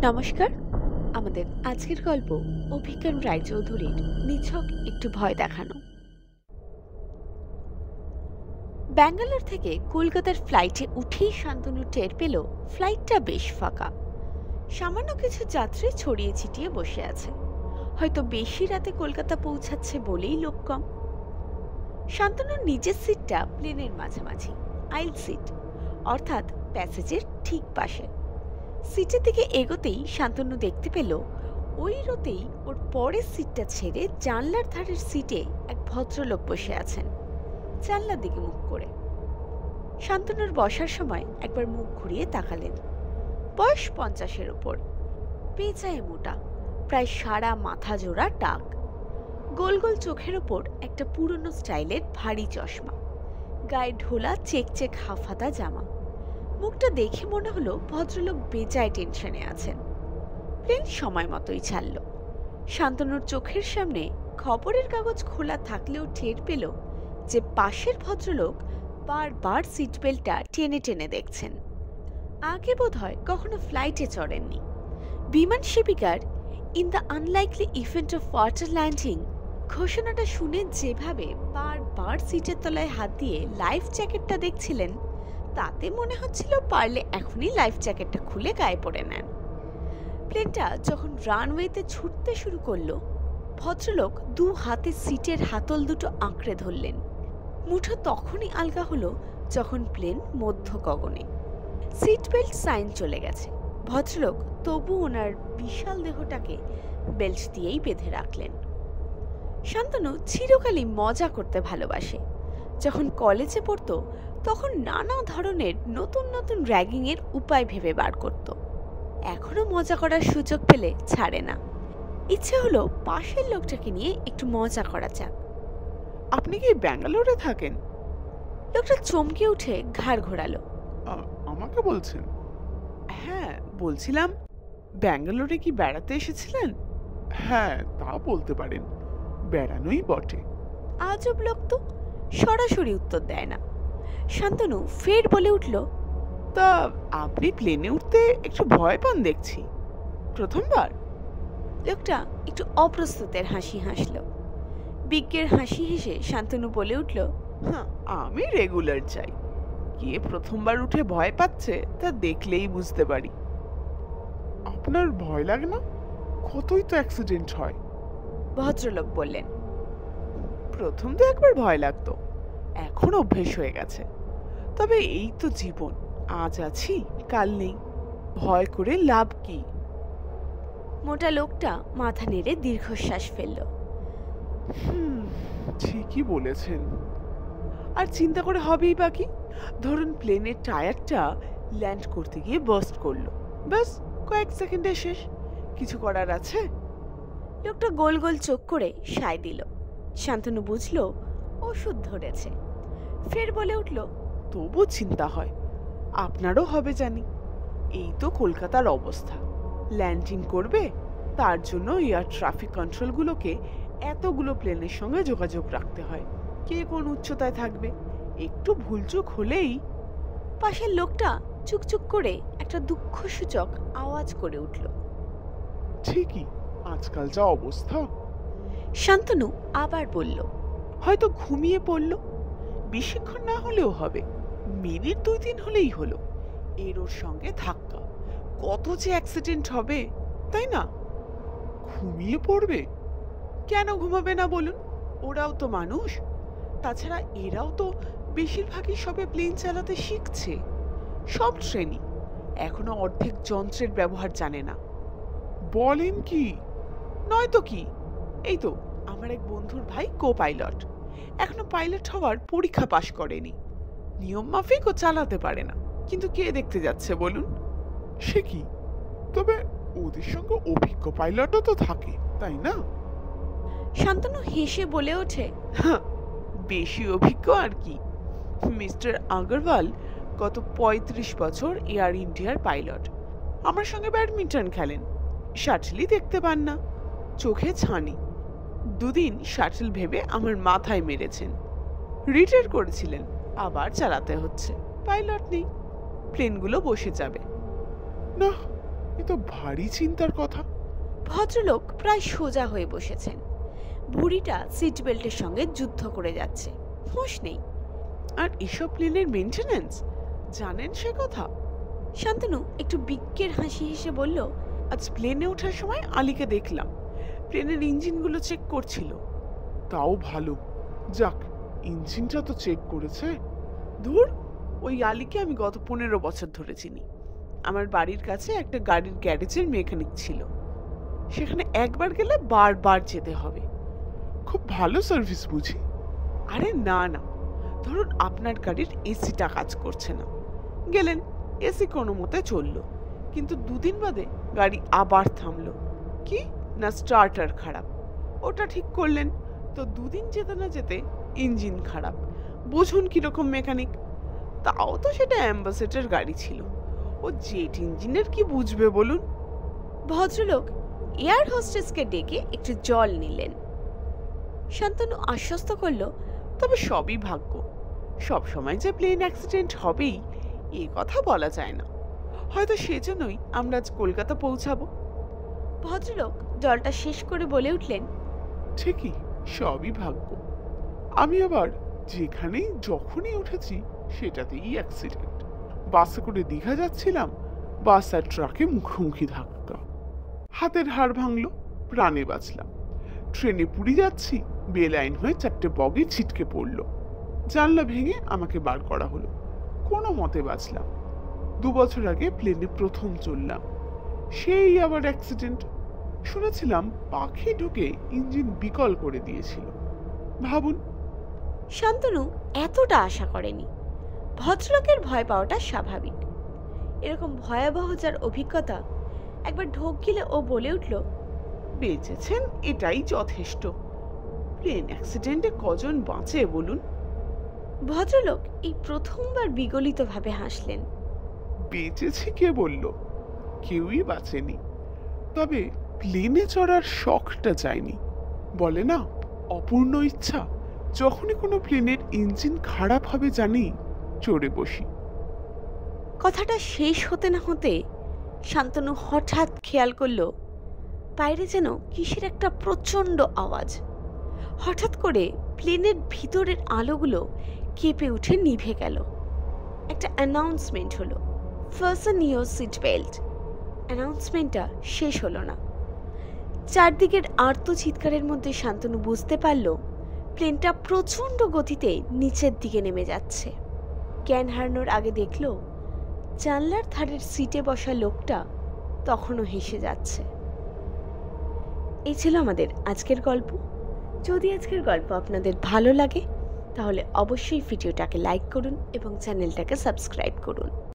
নমস্কার। আমাদের আজকের গল্প অভিজ্ঞান রায়চৌধুরীর নিছক একটু ভয় দেখানো। ব্যাঙ্গালোর থেকে কলকাতার ফ্লাইটে উঠেই শান্তনু টের পেল ফ্লাইটটা বেশ ফাঁকা। সামান্য কিছু যাত্রী ছড়িয়ে ছিটিয়ে বসে আছে, হয়তো বেশি রাতে কলকাতা পৌঁছাচ্ছে বলেই লোক কম। শান্তনুর নিজের সিটটা প্লেনের মাঝামাঝি, আইল সিট, অর্থাৎ প্যাসেজের ঠিক পাশে। সিটের দিকে এগোতেই শান্তনু দেখতে পেল ওই রোতেই ওর পরের সিটটা ছেড়ে জানলার ধারের সিটে এক ভদ্রলোক বসে আছেন, জানলার দিকে মুখ করে। শান্তনুর বসার সময় একবার মুখ ঘুরিয়ে তাকালেন। বয়স 50-এর ওপর, পেঁচায় মোটা, প্রায় সারা মাথা জোড়া টাক, গোল গোল চোখের ওপর একটা পুরনো স্টাইলের ভারী চশমা, গায়ে ঢোলা চেক হাফহাতা জামা। মুখটা দেখে মনে হলো ভদ্রলোক বেজায় টেনশনে আছেন। প্লেন সময় মতোই ছাড়ল। শান্তনুর চোখের সামনে খবরের কাগজ খোলা থাকলেও টের পেল যে পাশের ভদ্রলোক বারবার সিট বেল্টটা টেনে টেনে দেখছেন। আগে বোধহয় কখনো ফ্লাইটে চড়েননি। বিমান শিপিকার in the unlikely event of water landing ঘোষণাটা শুনে যেভাবে বারবার সিটের তলায় হাত দিয়ে লাইফ জ্যাকেটটা দেখছিলেন, তাতে মনে হচ্ছিল পারলে এখনই লাইফ জ্যাকেটটা খুলে গায়ে পড়ে নেন। প্লেনটা যখন রানওয়েতে ছুটতে শুরু করলো, ভদ্রলোক দু হাতে সিটের হাতল দুটো আঁকড়ে ধরলেন। মুঠো তখনই আলগা হলো যখন প্লেন মধ্য গগনে। সিট বেল্ট সাইন চলে গেছে। ভদ্রলোক তবু ওনার বিশাল দেহটাকে বেল্ট দিয়েই বেঁধে রাখলেন। শান্তনু চিরকালই মজা করতে ভালোবাসে। যখন কলেজে পড়তো তখন নানা ধরনের নতুন নতুন র্যাগিং এর উপায় ভেবে বার করত। এখনো মজা করার সুযোগ পেলে ছাড়ে না। ইচ্ছে হলো পাশের লোকটাকে নিয়ে একটু মজা করা যাক। আপনি কি ব্যাঙ্গালোরে থাকেন? লোকটা চমকে উঠে ঘাড় ঘোরালো। আমাকে বলছেন? হ্যাঁ, বলছিলাম ব্যাঙ্গালোরে কি বেড়াতে এসেছিলেন? হ্যাঁ, তা বলতে পারেন, বেড়ানোই বটে। আজব লোক তো, সরাসরি উত্তর দেয় না। শান্তনু ফের বলে উঠল, তা আপনি প্লেনে উঠতে একটু ভয় পান দেখছি, প্রথমবার? লোকটা একটু অপ্রস্তুতের হাসি হাসল। বিজ্ঞের হাসি হেসে শান্তনু বলে উঠল, হ্যাঁ, আমি রেগুলার চাই। কে প্রথমবার উঠে ভয় পাচ্ছে তা দেখলেই বুঝতে পারি। আপনার ভয় লাগে না? কতই তো অ্যাক্সিডেন্ট হয়। ভদ্রলোক বললেন। প্রথম তো একবার ভয় লাগতো, এখন অভ্যেস হয়ে গেছে। তবে এই তো জীবন, আজ আছি কাল নেই, ভয় করে লাভ কি? মোটা লোকটা মাথা নেড়ে দীর্ঘশ্বাস ফেলল। ঠিকই বলেছেন। আর চিন্তা করে হবেই বাকি। ধরুন প্লেনের টায়ারটা ল্যান্ড করতে গিয়ে বার্স্ট করলো, ব্যাস কয়েক সেকেন্ডে শেষ। কিছু করার আছে? লোকটা গোল গোল চোখ করে সায় দিল। শান্তনু বুঝল ওষুধ ধরেছে। ফের বলে উঠল, তবু চিন্তা হয়। আপনারও হবে জানি। এই তো কলকাতার অবস্থা, ল্যান্ডিং করবে, তার জন্য এয়ার ট্রাফিক কন্ট্রোলগুলোকে এতগুলো প্লেনের সঙ্গে যোগাযোগ রাখতে হয়। কে কোন উচ্চতায় থাকবে, একটু ভুলচুক হলেই। পাশের লোকটা চুকচুক করে একটা দুঃখসূচক আওয়াজ করে উঠল। ঠিকই, আজকাল যা অবস্থা। শান্তনু আবার বলল, হয়তো ঘুমিয়ে পড়ল, বেশিক্ষণ না হলেও হবে, মিনিট 2-3 হলেই হলো। এর ওর সঙ্গে ধাক্কা, কত যে অ্যাক্সিডেন্ট হবে, তাই না? ঘুমিয়ে পড়বে? কেন ঘুমাবে না বলুন? ওরাও তো মানুষ। তাছাড়া এরাও তো বেশিরভাগই সবে প্লেন চালাতে শিখছে, সব শ্রেণী। এখনো অর্ধেক যন্ত্রের ব্যবহার জানে না। বলেন কি? নয়তো কি, এই তো আমার এক বন্ধুর ভাই কো পাইলট, এখনো পাইলট হওয়ার পরীক্ষা পাশ করেনি। নিয়ম মাফিক ও চালাতে পারে না, কিন্তু কে দেখতে যাচ্ছে বলুন? সে কি, তবে ওদের সঙ্গে অভিজ্ঞ পাইলটও তো থাকে, তাই না? শান্তনু হেসে বলে ওঠে, বেশি অভিজ্ঞ আর কি। মিস্টার আগরওয়াল গত 35 বছর এয়ার ইন্ডিয়ার পাইলট। আমার সঙ্গে ব্যাডমিন্টন খেলেন, শাটলই দেখতে পান না, চোখে ছানি। দুদিন শাটল ভেবে আমার মাথায় মেরেছেন। রিটায়ার করেছিলেন, আবার চালাতে হচ্ছে। পাইলট নেই, প্লেনগুলো বসে যাবে। না, এ তো ভারী চিন্তার কথা। ভদ্রলোক প্রায় সোজা হয়ে বসেছেন, বুড়িটা সিট বেল্টের সঙ্গে যুদ্ধ করে যাচ্ছে, হুঁশ নেই। আর এসব প্লেনের মেনটেনেন্স জানেন সে কথা? শান্তনু একটু বিজ্ঞের হাসি হেসে বলল, আজ প্লেনে ওঠার সময় আলীকে দেখলাম, প্লেনের ইঞ্জিনগুলো চেক করছিল। তাও ভালো, যাক ইঞ্জিনটা তো চেক করেছে। ধুর, ওই আলীকে আমি গত 15 বছর ধরে চিনি। আমার বাড়ির কাছে একটা গাড়ির গ্যারেজের মেকানিক ছিল, সেখানে একবার গেলে বারবার যেতে হবে। খুব ভালো সার্ভিস বুঝি? আরে না না, ধরুন আপনার গাড়ির এসিটা কাজ করছে না, গেলেন, এসি কোনো মতে চললো, কিন্তু 2 দিন বাদে গাড়ি আবার থামলো, কি না স্টার্টার খারাপ। ওটা ঠিক করলেন, তো 2 দিন যেতে না যেতে ইঞ্জিন খারাপ। বুঝুন কিরকম মেকানিক। তাও তো সেটা অ্যাম্বাসেডর গাড়ি ছিল, ও জেট ইঞ্জিনের কি বুঝবে বলুন? ভদ্রলোক এয়ার হোস্টেসকে ডেকে একটু জল নিলেন। শান্তনু আশ্বস্ত করল, তবে সবই ভাগ্য, সব সময় যে প্লেন অ্যাক্সিডেন্ট হবেই এ কথা বলা যায় না। হয়তো সেজন্যই আমরা আজ কলকাতা পৌঁছাবো। ভদ্রলোক জলটা শেষ করে বলে উঠলেন, ঠিকই, সবই ভাগ্য। আমি আবার যেখানেই যখনই উঠেছি সেটাতেই অ্যাক্সিডেন্ট। বাসে করে দীঘা যাচ্ছিলাম, বাস আর ট্রাকে মুখোমুখি ধাক্কা, হাতের হাড় ভাঙলো, প্রাণে বাঁচলাম। ট্রেনে পুরী যাচ্ছি, বেলাইন হয়ে 4টে বগি ছিটকে পড়লো, জানলা ভেঙে আমাকে বার করা হলো, কোনো মতে বাঁচলাম। 2 বছর আগে প্লেনে প্রথম চললাম, সেই আবার অ্যাক্সিডেন্ট। শুনেছিলাম পাখি ঢুকে ইঞ্জিন বিকল করে দিয়েছিল, ভাবুন। শান্তনু এতটা আশা করেনি। ভদ্রলোকের ভয় পাওয়াটা স্বাভাবিক। এরকম ভয়াবহ যার অভিজ্ঞতা, একবার ঢোক গিলে ও বলে উঠল, বেঁচেছেন এটাই যথেষ্ট। প্লেন অ্যাক্সিডেন্টে কজন বাঁচে বলুন? ভদ্রলোক এই প্রথমবার বিগলিতভাবে হাসলেন। বেঁচেছি কে বলল? কেউই বাঁচেনি, তবে প্লেনে চড়ার শখটা যায়নি। বলে না, অপূর্ণ ইচ্ছা। যখনই কোনো প্লেনের ইঞ্জিন খারাপ হবে জানি, চড়ে বসি। কথাটা শেষ হতে না হতে শান্তনু হঠাৎ খেয়াল করল বাইরে যেন কিসের একটা প্রচণ্ড আওয়াজ। হঠাৎ করে প্লেনের ভিতরের আলোগুলো কেঁপে উঠে নিভে গেল। একটা অ্যানাউন্সমেন্ট হলো, ফাস্টেন ইওর সিট বেল্ট। অ্যানাউন্সমেন্টটা শেষ হলো না। চারদিকের আর্ত চিৎকারের মধ্যে শান্তনু বুঝতে পারল প্লেনটা প্রচণ্ড গতিতে নিচের দিকে নেমে যাচ্ছে। জ্ঞান হারানোর আগে দেখল জানলার ধারের সিটে বসা লোকটা তখনও হেসে যাচ্ছে। এই ছিল আমাদের আজকের গল্প। যদি আজকের গল্প আপনাদের ভালো লাগে তাহলে অবশ্যই ভিডিওটাকে লাইক করুন এবং চ্যানেলটাকে সাবস্ক্রাইব করুন।